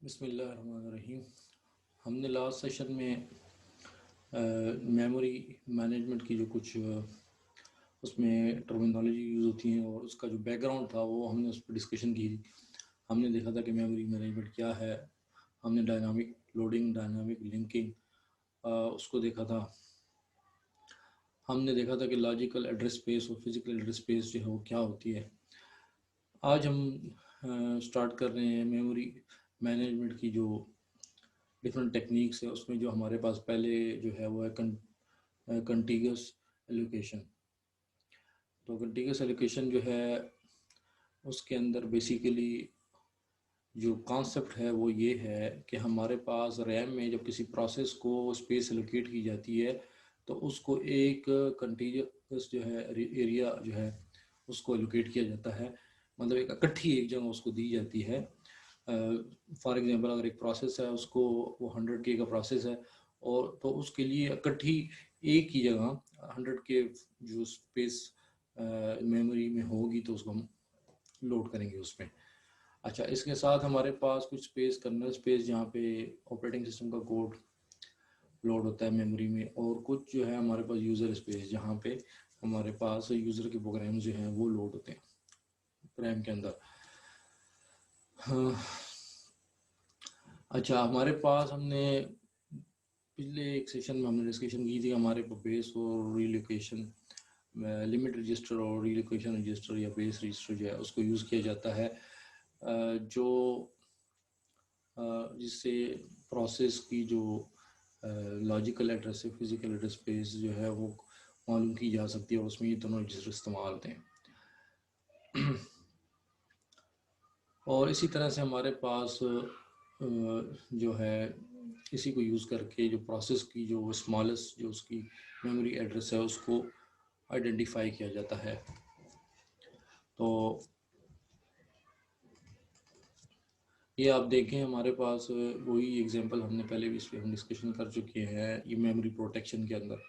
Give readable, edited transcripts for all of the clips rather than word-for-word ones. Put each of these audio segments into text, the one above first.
बिस्मिल्लाहिर्रहमानिर्रहीम। हमने last session में मेमोरी मैनेजमेंट की जो कुछ उसमें टर्मिनोलॉजी यूज़ होती हैं और उसका जो बैकग्राउंड था वो हमने उस पर डिस्कशन की थी। हमने देखा था कि मेमोरी मैनेजमेंट क्या है। हमने डायनामिक लोडिंग, डायनामिक लिंकिंग उसको देखा था। हमने देखा था कि लॉजिकल एड्रेस स्पेस और फिज़िकल एड्रेस स्पेस जो है वो क्या होती है। आज हम स्टार्ट कर रहे हैं मेमोरी मैनेजमेंट की जो डिफरेंट टेक्निक्स है। उसमें जो हमारे पास पहले जो है वो है कंटीगस एलोकेशन। तो कंटीगस एलोकेशन जो है उसके अंदर बेसिकली जो कॉन्सेप्ट है वो ये है कि हमारे पास रैम में जब किसी प्रोसेस को स्पेस एलोकेट की जाती है तो उसको एक कंटीगस जो है एरिया जो है उसको एलोकेट किया जाता है। मतलब एक इकट्ठी एक जगह उसको दी जाती है। फॉर एग्जांपल अगर एक प्रोसेस है उसको वो 100K का प्रोसेस है और तो उसके लिए इकट्ठी एक ही जगह 100K जो स्पेस मेमोरी में होगी तो उसको हम लोड करेंगे उसमें। अच्छा, इसके साथ हमारे पास कुछ स्पेस कर्नल स्पेस जहाँ पे ऑपरेटिंग सिस्टम का कोड लोड होता है मेमोरी में, और कुछ जो है हमारे पास यूज़र स्पेस जहाँ पे हमारे पास यूज़र के प्रोग्राम जो हैं वो लोड होते हैं रैम के अंदर। हाँ। अच्छा, हमारे पास हमने पिछले एक सेशन में हमने डिस्कशन की थी हमारे पास बेस और रीलोकेशन लिमिट रजिस्टर और रीलोकेशन रजिस्टर या बेस रजिस्टर जो है उसको यूज़ किया जाता है जो जिससे प्रोसेस की जो लॉजिकल एड्रेस है फिज़िकल एड्रेस स्पेस जो है वो मालूम की जा सकती है और उसमें ये दोनों रजिस्टर इस्तेमाल होते हैं। और इसी तरह से हमारे पास जो है इसी को यूज़ करके जो प्रोसेस की जो स्मॉलेस्ट जो उसकी मेमोरी एड्रेस है उसको आइडेंटिफाई किया जाता है। तो ये आप देखें हमारे पास वही एग्जांपल हमने पहले भी इस पर हम डिस्कशन कर चुके हैं ये मेमोरी प्रोटेक्शन के अंदर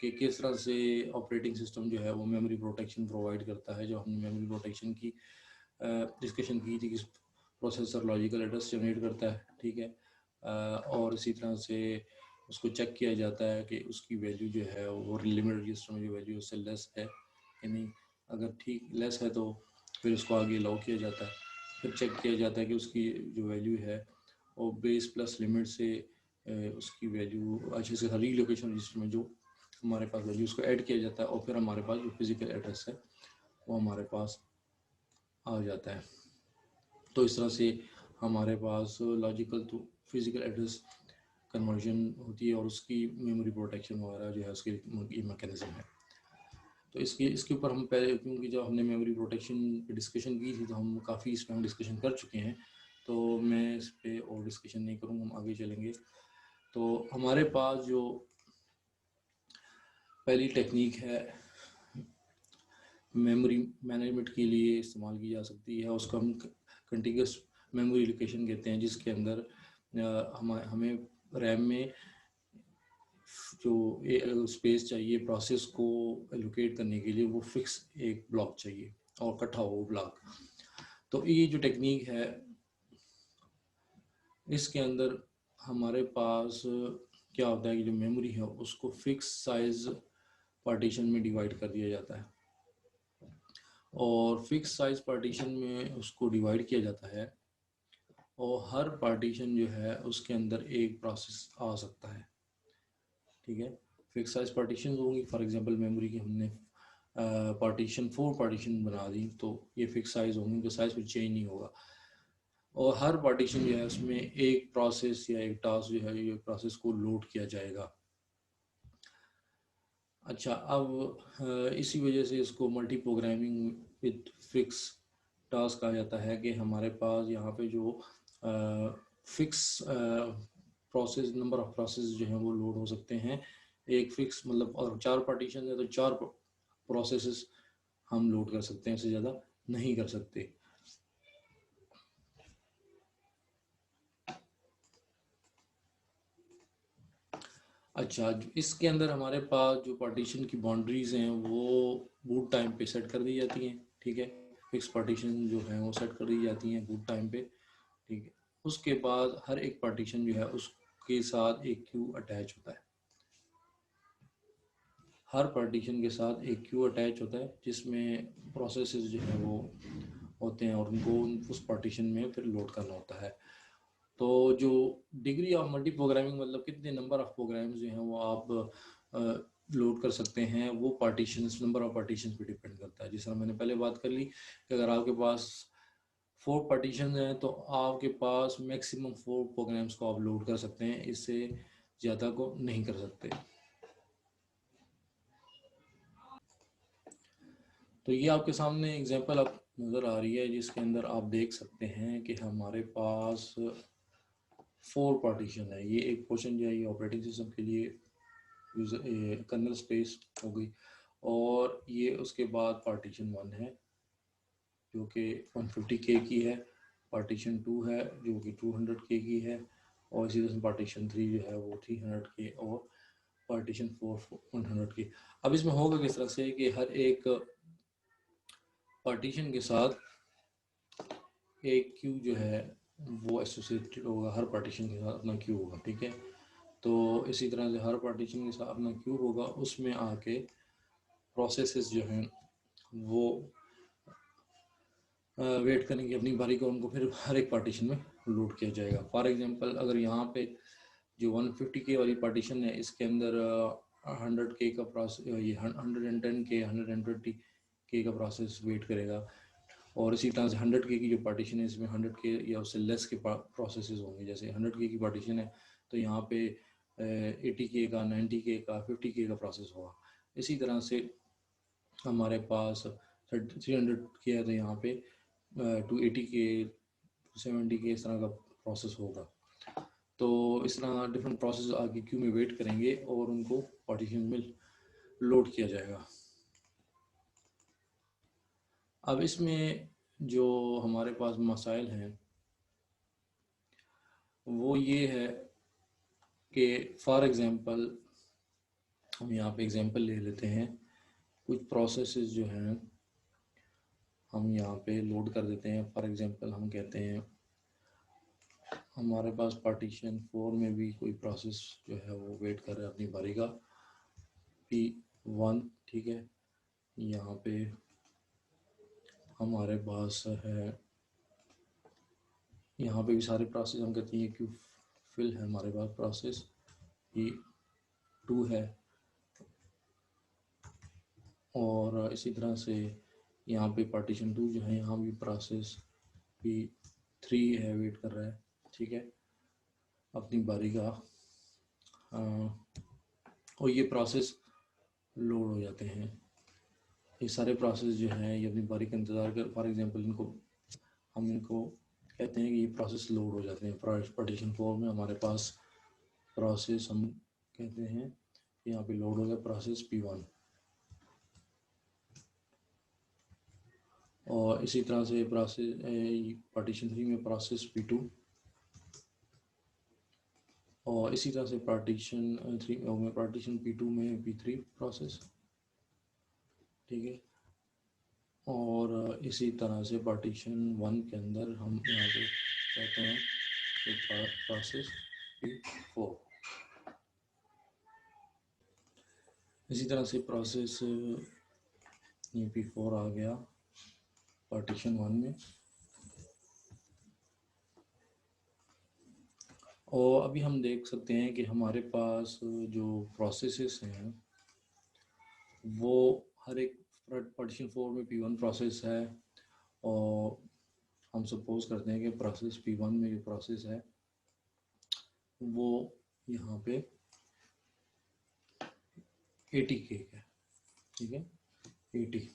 कि किस तरह से ऑपरेटिंग सिस्टम जो है वो मेमोरी प्रोटेक्शन प्रोवाइड करता है। जो हमने मेमोरी प्रोटेक्शन की डिस्कशन की थी कि प्रोसेसर लॉजिकल एड्रेस जनरेट करता है, ठीक है। और इसी तरह से उसको चेक किया जाता है कि उसकी वैल्यू जो है वो लिमिट रजिस्टर में जो वैल्यू उससे लेस है कि नहीं। अगर ठीक लेस है तो फिर उसको आगे अलाउ किया जाता है। फिर चेक किया जाता है कि उसकी जो वैल्यू है वो बेस प्लस लिमिट से उसकी वैल्यू अच्छे से रीलोकेशन रजिस्टर में जो हमारे पास वैल्यू उसको ऐड किया जाता है और फिर हमारे पास जो फिज़िकल एड्रेस है वो हमारे पास आ जाता है। तो इस तरह से हमारे पास logical to physical address conversion होती है और उसकी मेमोरी प्रोटेक्शन वगैरह जो है उसकी ये मैकेनिज्म है। तो इसके ऊपर हम पहले क्योंकि जब हमने मेमोरी प्रोटेक्शन पे डिस्कशन की थी तो हम काफ़ी इस पर हम डिस्कशन कर चुके हैं, तो मैं इस पर और डिस्कशन नहीं करूँगा, हम आगे चलेंगे। तो हमारे पास जो पहली टेक्निक है मेमोरी मैनेजमेंट के लिए इस्तेमाल की जा सकती है उसको हम कंटिन्यूस मेमोरी लोकेशन कहते हैं, जिसके अंदर हमें रैम में जो स्पेस चाहिए प्रोसेस को एलोकेट करने के लिए वो फिक्स एक ब्लॉक चाहिए और इकट्ठा हो ब्लॉक। तो ये जो टेक्निक है इसके अंदर हमारे पास क्या होता है कि जो मेमोरी है उसको फिक्स साइज पार्टीशन में डिवाइड कर दिया जाता है और फिक्स साइज पार्टीशन में उसको डिवाइड किया जाता है और हर पार्टीशन जो है उसके अंदर एक प्रोसेस आ सकता है, ठीक है। फिक्स साइज पार्टीशन होंगी, फॉर एग्जांपल मेमोरी की हमने पार्टीशन 4 पार्टीशन बना दी तो ये फिक्स साइज होंगी, उनका साइज कुछ चेंज नहीं होगा और हर पार्टीशन जो है उसमें एक प्रोसेस या एक टास्क जो है ये प्रोसेस को लोड किया जाएगा। अच्छा, अब इसी वजह से इसको multi programming with fix task कहा जाता है कि हमारे पास यहाँ पे जो fix process number of process जो हैं वो लोड हो सकते हैं एक फिक्स, मतलब और 4 पार्टीशन है तो 4 प्रोसेसेस हम लोड कर सकते हैं, इससे ज़्यादा नहीं कर सकते। अच्छा, इसके अंदर हमारे पास जो पार्टीशन की बाउंड्रीज़ हैं वो बूट टाइम पे सेट कर दी जाती हैं, ठीक है। फिक्स पार्टीशन जो है वो सेट कर दी जाती हैं बूट टाइम पे, ठीक है। उसके बाद हर एक पार्टीशन जो है उसके साथ एक क्यू अटैच होता है। हर पार्टीशन के साथ एक क्यू अटैच होता है जिसमें प्रोसेसेस जो है वो होते हैं और उनको उस पार्टीशन में फिर लोड करना होता है। तो जो डिग्री ऑफ मल्टी प्रोग्रामिंग मतलब कितने नंबर ऑफ प्रोग्राम्स जो हैं वो आप लोड कर सकते हैं, वो पार्टीशंस, नंबर ऑफ पार्टीशंस पे डिपेंड करता है। जिस तरह मैंने पहले बात कर ली कि अगर आपके पास 4 पार्टीशन हैं तो आपके पास मैक्सिमम 4 प्रोग्राम्स को आप लोड कर सकते हैं, इससे ज़्यादा को नहीं कर सकते। तो ये आपके सामने एग्जांपल आप नज़र आ रही है जिसके अंदर आप देख सकते हैं कि हमारे पास 4 पार्टीशन है। ये एक पोर्शन जो है ये ऑपरेटिंग सिस्टम के लिए कर्नल स्पेस हो गई, और ये उसके बाद पार्टीशन 1 है जो कि 150K की है, पार्टीशन 2 है जो कि 200K की है, और इसी तरह से पार्टीशन 3 जो है वो 300K, और पार्टीशन 4 100K। अब इसमें होगा किस तरह से कि हर एक पार्टीशन के साथ एक क्यू जो है वो एसोसिएटेड होगा, हर पार्टीशन के साथ अपना क्यू होगा, ठीक है। तो इसी तरह से हर पार्टीशन के साथ अपना क्यू होगा, उसमें आके प्रोसेसेस जो हैं वो वेट करेंगे अपनी बारी को, उनको फिर हर एक पार्टीशन में लोड किया जाएगा। फॉर एग्जांपल अगर यहाँ पे जो 150K वाली पार्टीशन है इसके अंदर 100K का प्रोसेस, ये 110K 120K का प्रोसेस वेट करेगा, और इसी तरह से 100K की जो पार्टीशन है इसमें 100K या उससे लेस के प्रोसेसेस होंगे। जैसे 100K की पार्टीशन है तो यहाँ पे 80K का, 90K का, 50K का प्रोसेस होगा। इसी तरह से हमारे पास 300K है तो यहाँ पे 280K 270K इस तरह का प्रोसेस होगा। तो इस तरह डिफरेंट प्रोसेस आगे क्यू में वेट करेंगे और उनको पार्टीशन में लोड किया जाएगा। अब इसमें जो हमारे पास मसाइल हैं वो ये है कि फॉर एग्ज़ाम्पल हम यहाँ पे एग्ज़ाम्पल ले लेते हैं, कुछ प्रोसेसेस जो हैं हम यहाँ पे लोड कर देते हैं। फॉर एग्ज़ाम्पल हम कहते हैं हमारे पास पार्टीशन 4 में भी कोई प्रोसेस जो है वो वेट कर रहा है अपनी बारी का, P1, ठीक है। यहाँ पे हमारे पास है, यहाँ पे भी सारे प्रोसेस हम कहते हैं क्यू फिल है हमारे पास प्रोसेस, P2 है, और इसी तरह से यहाँ पे पार्टीशन 2 जो है यहाँ भी प्रोसेस P3 है, वेट कर रहा है, ठीक है, अपनी बारी का। और ये प्रोसेस लोड हो जाते हैं। ये सारे प्रोसेस जो हैं ये अपनी बारी का इंतज़ार कर, फॉर एग्जांपल इनको कहते हैं कि ये प्रोसेस लोड हो जाते हैं। पार्टीशन 4 में हमारे पास प्रोसेस हम कहते हैं यहाँ पे लोड हो गया प्रोसेस P1, और इसी तरह से प्रोसेस पार्टीशन 3 में प्रोसेस P2, और इसी तरह से पार्टीशन 3 में पार्टीशन P2 में P3 प्रोसेस, ठीक है। और इसी तरह से पार्टीशन 1 के अंदर हम यहाँ पे कहते हैं कि प्रोसेस P4। इसी तरह से प्रोसेस P4 आ गया पार्टीशन 1 में। और अभी हम देख सकते हैं कि हमारे पास जो प्रोसेसेस हैं वो हर एक पार्टीशन 4 में P1 प्रोसेस है, और हम सपोज करते हैं कि प्रोसेस P1 में जो प्रोसेस है वो यहाँ पे 80K है, ठीक है, 80।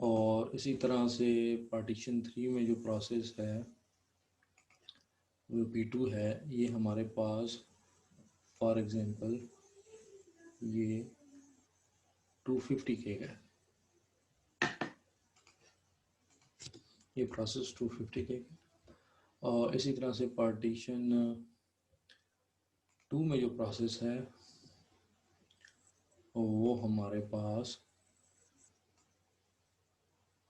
और इसी तरह से पार्टीशन 3 में जो प्रोसेस है वो P2 है, ये हमारे पास फॉर एग्जांपल ये 250K है, ये प्रोसेस 250K का। और इसी तरह से पार्टीशन 2 में जो प्रोसेस है वो हमारे पास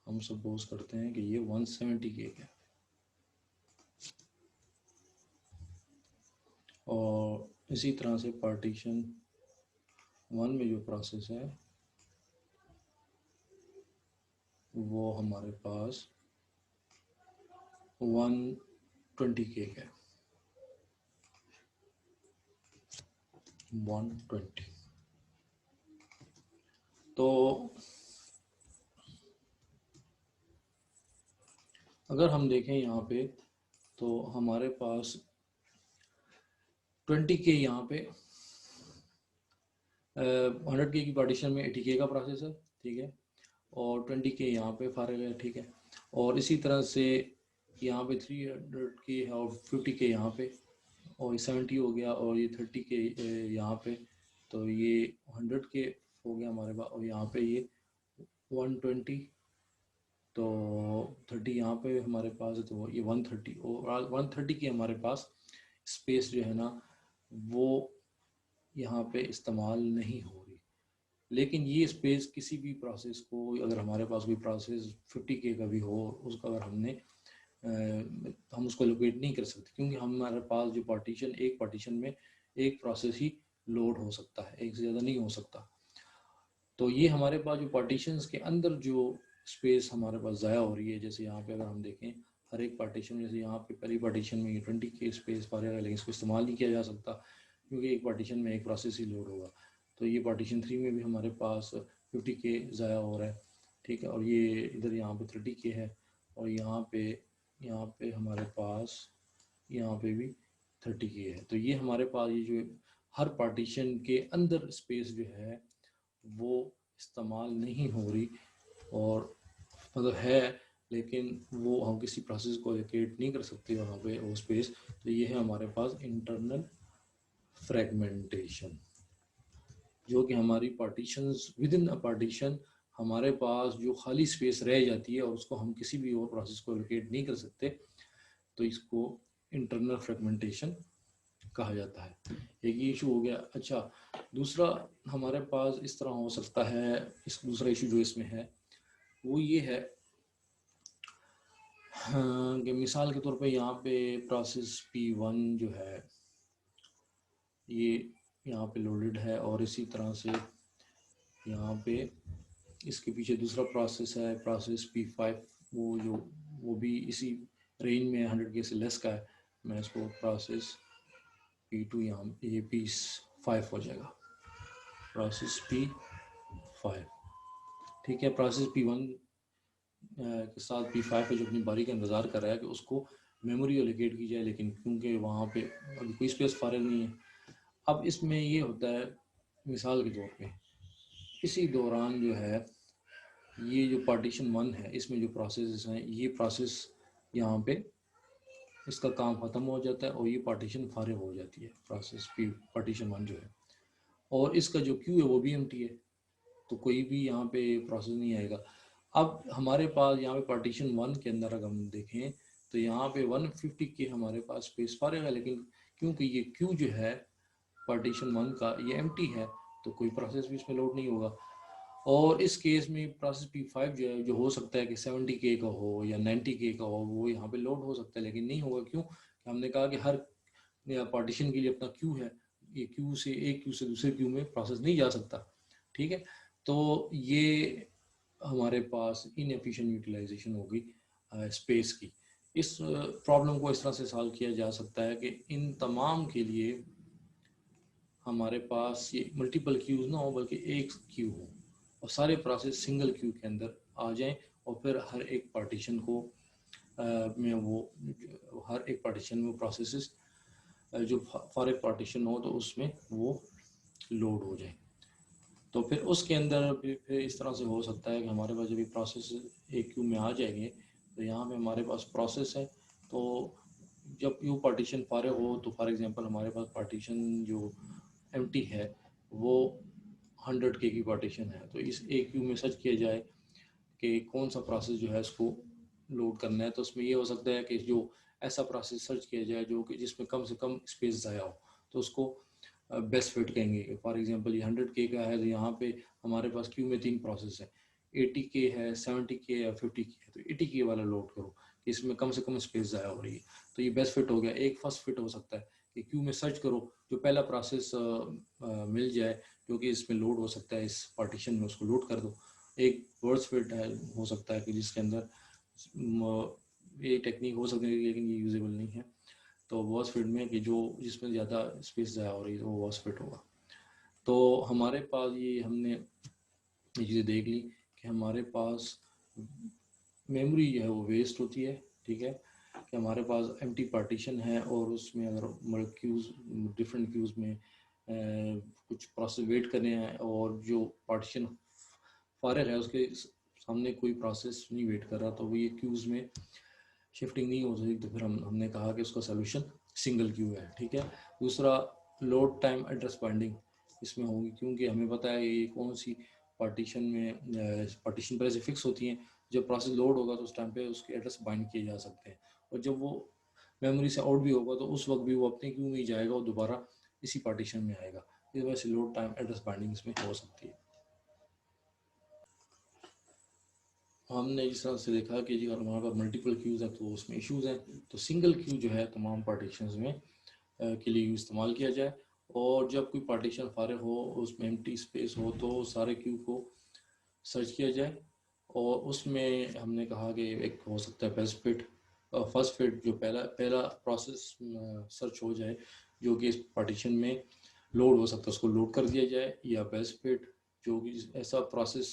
हम सपोज करते हैं कि ये 170K का। और इसी तरह से पार्टीशन 1 में जो प्रोसेस है वो हमारे पास 120K है, 120। तो अगर हम देखें यहाँ पे तो हमारे पास 20K यहाँ पे 100K की पार्टीशन में 80K का प्रोसेस है, ठीक है, और 20K यहाँ पे फारग है, ठीक है। और इसी तरह से यहाँ पे 300K है और 50K यहाँ पे, और ये 70 हो गया, और ये 30K यहाँ पे, तो ये 100K हो गया हमारे पास, और यहाँ पे ये 120, तो 30 यहाँ पे हमारे पास है, तो ये 130, और 130 की हमारे पास स्पेस जो है ना वो यहाँ पे इस्तेमाल नहीं हो रही। लेकिन ये स्पेस किसी भी प्रोसेस को, अगर हमारे पास कोई प्रोसेस 50K का भी हो, उसका अगर हम उसको लोकेट नहीं कर सकते, क्योंकि हमारे पास जो पार्टीशन, एक पार्टीशन में एक प्रोसेस ही लोड हो सकता है, एक से ज़्यादा नहीं हो सकता। तो ये हमारे पास जो पार्टीशंस के अंदर जो स्पेस हमारे पास ज़ाया हो रही है, जैसे यहाँ पे अगर हम देखें हर एक पार्टीशन, जैसे यहाँ पे पहली पार्टीशन में ये 20K स्पेस पा रहा है, लेकिन इसको इस्तेमाल नहीं किया जा सकता क्योंकि एक पार्टीशन में एक प्रोसेस ही लोड होगा। तो ये पार्टीशन 3 में भी हमारे पास 50K ज़ाया हो रहा है, ठीक है, और ये इधर यहाँ पे 30K है, और यहाँ पे हमारे पास यहाँ पे भी 30K है। तो ये हमारे पास ये जो हर पार्टीशन के अंदर स्पेस जो है वो इस्तेमाल नहीं हो रही, और मतलब है लेकिन वो हम किसी प्रोसेस को एलोकेट नहीं कर सकते वहाँ पे वो स्पेस। तो ये है हमारे पास इंटरनल फ्रेगमेंटेशन, जो कि हमारी partitions with in a partition हमारे पास जो खाली स्पेस रह जाती है और उसको हम किसी भी और प्रोसेस को एलोकेट नहीं कर सकते, तो इसको इंटरनल फ्रेगमेंटेशन कहा जाता है। एक ये इशू हो गया। अच्छा, दूसरा हमारे पास इस तरह हो सकता है, इस दूसरा इशू जो इसमें है वो ये है कि मिसाल के तौर पे यहाँ पे प्रोसेस P1 जो है ये यहाँ पे लोडेड है, और इसी तरह से यहाँ पे इसके पीछे दूसरा प्रोसेस है प्रोसेस P5, वो भी इसी रेंज में 100K से लेस का है। मैं इसको प्रोसेस P2 यहाँ ये P5 हो जाएगा, प्रोसेस P5, ठीक है। प्रोसेस P1 के साथ P5 है जो अपनी बारी का इंतज़ार कर रहा है कि उसको मेमोरी एलोकेट की जाए, लेकिन क्योंकि वहाँ पे अभी कोई स्पेस फारिग नहीं है। अब इसमें ये होता है, मिसाल के तौर पे इसी दौरान जो है ये जो पार्टीशन 1 है इसमें जो प्रोसेस हैं, ये प्रोसेस यहाँ पे इसका काम ख़त्म हो जाता है और ये पार्टीशन फारिग हो जाती है, प्रोसेस पार्टीशन 1 जो है, और इसका जो क्यू है वो भी एम्प्टी है, तो कोई भी यहाँ पे प्रोसेस नहीं आएगा। अब हमारे पास यहाँ पे पार्टीशन 1 के अंदर अगर हम देखें तो यहाँ पे 150K हमारे पास स्पेस फारिग है, लेकिन क्योंकि ये क्यू जो है पार्टीशन 1 का ये एम्प्टी है, तो कोई प्रोसेस भी इसमें लोड नहीं होगा। और इस केस में प्रोसेस P5 जो है, जो हो सकता है कि 70K का हो या 90K का हो, वो यहाँ पे लोड हो सकता है, लेकिन नहीं होगा। क्यों? हमने कहा कि हर पार्टीशन के लिए अपना क्यू है, ये क्यू से एक क्यू से दूसरे क्यू में प्रोसेस नहीं जा सकता, ठीक है। तो ये हमारे पास इनएफिशिएंट यूटिलाइजेशन होगी स्पेस की। इस प्रॉब्लम को इस तरह से सॉल्व किया जा सकता है कि इन तमाम के लिए हमारे पास ये मल्टीपल क्यूज ना हो बल्कि एक क्यू हो, और सारे प्रोसेस सिंगल क्यू के अंदर आ जाएं, और फिर हर एक पार्टीशन को में वो हर एक पार्टीशन में प्रोसेसेस जो फॉर एक पार्टीशन हो तो उसमें वो लोड हो जाए। तो फिर उसके अंदर फिर इस तरह से हो सकता है कि हमारे पास जब भी प्रोसेस एक क्यू में आ जाएंगे तो यहाँ पे हमारे पास प्रोसेस है, तो जब यू पार्टीशन फारे हो तो फॉर एग्जांपल हमारे पास पार्टीशन जो एम्प्टी है वो 100K की पार्टीशन है, तो इस एक क्यू में सर्च किया जाए कि कौन सा प्रोसेस जो है इसको लोड करना है, तो उसमें ये हो सकता है कि जो ऐसा प्रोसेस सर्च किया जाए जो कि जिसमें कम से कम स्पेस ज़ाया हो, तो उसको बेस्ट फिट कहेंगे। फॉर एग्जांपल ये 100K का है तो यहाँ पे हमारे पास क्यू में 3 प्रोसेस है, 80K है, 70K या 50K है, तो 80K वाला लोड करो, इसमें कम से कम स्पेस ज़ाया हो रही है, तो ये बेस्ट फिट हो गया। एक फर्स्ट फिट हो सकता है कि क्यू में सर्च करो, जो पहला प्रोसेस मिल जाए जो कि इसमें लोड हो सकता है, इस पार्टीशन में उसको लोड कर दो। एक वर्ड्स फिट है हो सकता है कि जिसके अंदर ये टेक्निक हो सकती है लेकिन ये यूजेबल नहीं है। तो वर्ड्स फिट में कि जो जिसमें ज़्यादा स्पेस ज़ाया हो रही है वो वर्ड्स फिट होगा। तो हमारे पास ये हमने ये चीज़ें देख ली कि हमारे पास मेमोरी जो है वो वेस्ट होती है, ठीक है, कि हमारे पास एम्प्टी पार्टीशन है और उसमें अगर क्यूज़ डिफरेंट क्यूज़ में कुछ प्रोसेस वेट करने हैं और जो पार्टीशन फारग है उसके सामने कोई प्रोसेस नहीं वेट कर रहा, तो वो ये क्यूज़ में शिफ्टिंग नहीं हो सकती। तो फिर हमने कहा कि उसका सोल्यूशन सिंगल क्यू है, ठीक है। दूसरा, लोड टाइम एड्रेस बाइंडिंग इसमें होगी, क्योंकि हमें पता है ये कौन सी पार्टीशन में पार्टीशन पर ऐसे फिक्स होती हैं, जब प्रोसेस लोड होगा तो उस टाइम पे उसके एड्रेस बाइंड किए जा सकते हैं, और जब वो मेमोरी से आउट भी होगा तो उस वक्त भी वो अपने क्यू में ही जाएगा और दोबारा इसी पार्टीशन में आएगा। इस वजह से लोड टाइम एड्रेस बाइंडिंग इसमें हो सकती है। हमने जिस तरह से देखा कि जी अगर हमारे पास मल्टीपल क्यूज़ हैं तो उसमें इश्यूज़ हैं, तो सिंगल क्यू जो है तमाम पार्टीशंस में के लिए इस्तेमाल किया जाए, और जब कोई पार्टीशन फारिग हो उसमें एम्प्टी स्पेस हो तो सारे क्यू को सर्च किया जाए, और उसमें हमने कहा कि एक हो सकता है बेस्ट फिट, फर्स्ट फिट जो पहला पहला प्रोसेस सर्च हो जाए जो कि इस पार्टीशन में लोड हो सकता है उसको लोड कर दिया जाए, या बेस्ट फिट जो कि ऐसा प्रोसेस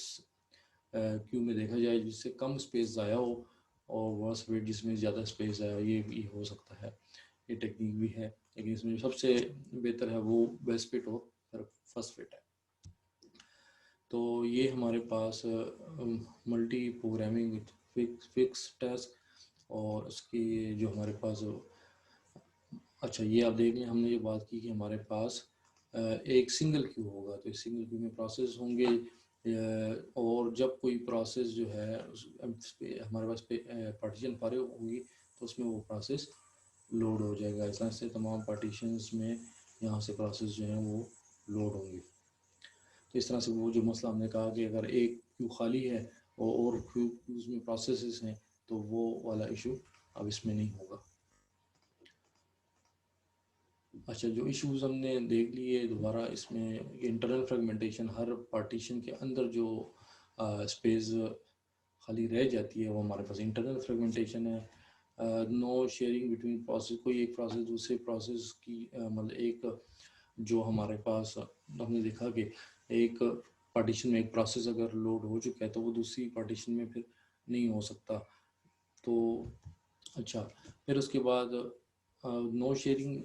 क्यू में देखा जाए जिससे कम स्पेस ज़ाया हो, और वर्स्ट फिट जिसमें ज़्यादा स्पेस आया, ये भी हो सकता है, ये टेक्निक भी है, लेकिन इसमें सबसे बेहतर है वो बेस्ट फिट हो फिर फर्स्ट फिट है। तो ये हमारे पास multi programming with fix task, और उसकी जो हमारे पास अच्छा ये आप देख लें, हमने ये बात की कि हमारे पास एक सिंगल क्यू होगा, तो इस सिंगल क्यू में प्रोसेस होंगे, और जब कोई प्रोसेस जो है हमारे पास पार्टीशन फारिग होगी तो उसमें वो प्रोसेस लोड हो जाएगा। इस तरह से तमाम पार्टीशंस में यहाँ से प्रोसेस जो है वो लोड होंगे। तो इस तरह से वो जो मसला हमने कहा कि अगर एक क्यू खाली है और क्यूज़ में प्रोसेसेस हैं तो वो वाला इशू अब इसमें नहीं होगा। अच्छा, जो इश्यूज हमने देख लिए दोबारा इसमें इंटरनल फ्रेगमेंटेशन, हर पार्टीशन के अंदर जो स्पेस खाली रह जाती है वो हमारे पास इंटरनल फ्रेगमेंटेशन है। नो शेयरिंग बिटवीन प्रोसेस, कोई एक प्रोसेस दूसरे प्रोसेस की मतलब एक जो हमारे पास हमने देखा कि एक पार्टीशन में एक प्रोसेस अगर लोड हो चुका है तो वो दूसरी पार्टीशन में फिर नहीं हो सकता। तो अच्छा, फिर उसके बाद नो शेयरिंग